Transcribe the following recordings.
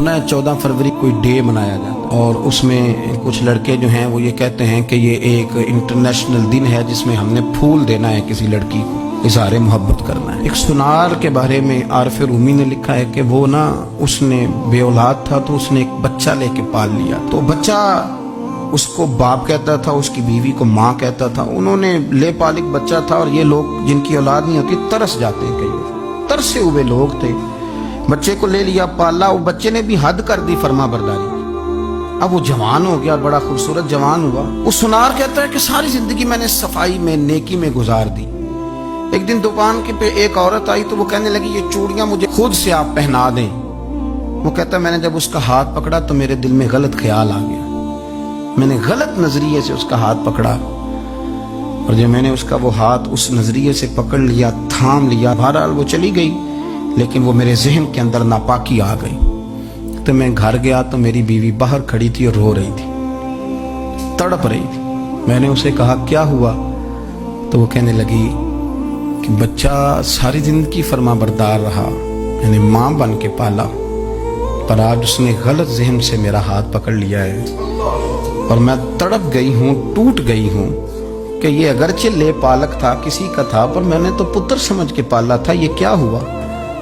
सुना है 14 फरवरी कोई डे मनाया जाता है और उसमें कुछ लड़के जो हैं वो ये कहते हैं कि ये एक इंटरनेशनल दिन है जिसमें हमने फूल देना है किसी लड़की को, इज़हार मोहब्बत करना है। एक सुनार के बारे में आरिफ रूमी ने लिखा है कि वो ना उसने बे औलाद था तो उसने एक बच्चा लेके पाल लिया, तो बच्चा उसको बाप कहता था, उसकी बीवी को माँ कहता था। उन्होंने ले पालिक बच्चा था और ये लोग जिनकी औलाद नहीं होती तरस जाते हैं, कई लोग तरसे हुए लोग थे। बच्चे को ले लिया, पाला, वो बच्चे ने भी हद कर दी फर्मा बरदारी की। अब वो जवान हो गया, बड़ा खूबसूरत जवान हुआ। वो सुनार कहता है कि सारी जिंदगी मैंने सफाई में, नेकी में गुजार दी। एक दिन दुकान के पे एक औरत आई तो वो कहने लगी ये चूड़ियां मुझे खुद से आप पहना दें। वो कहता है मैंने जब उसका हाथ पकड़ा तो मेरे दिल में गलत ख्याल आ गया, मैंने गलत नजरिए से उसका हाथ पकड़ा और जब मैंने उसका वो हाथ उस नजरिए से पकड़ लिया, थाम लिया, बहरहाल वो चली गई, लेकिन वो मेरे जहन के अंदर नापाकी आ गई। तो मैं घर गया तो मेरी बीवी बाहर खड़ी थी और रो रही थी, तड़प रही थी। मैंने उसे कहा क्या हुआ, तो वो कहने लगी कि बच्चा सारी जिंदगी फर्मा बरदार रहा, मैंने माँ बन के पाला, पर आज उसने गलत जहन से मेरा हाथ पकड़ लिया है और मैं तड़प गई हूँ, टूट गई हूँ कि ये अगरचे ले पालक था, किसी का था, पर मैंने तो पुत्र समझ के पाला था, ये क्या हुआ।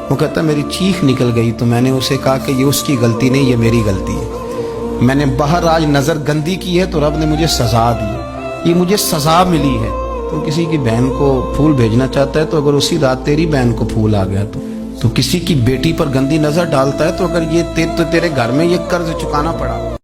वो कहता मेरी चीख निकल गई तो मैंने उसे कहा कि ये उसकी गलती नहीं, ये मेरी गलती है। मैंने बाहर आज नज़र गंदी की है तो रब ने मुझे सज़ा दी, ये मुझे सज़ा मिली है। तो किसी की बहन को फूल भेजना चाहता है तो अगर उसी रात तेरी बहन को फूल आ गया तो किसी की बेटी पर गंदी नज़र डालता है तो अगर ये तेरे घर में ये कर्ज चुकाना पड़ा।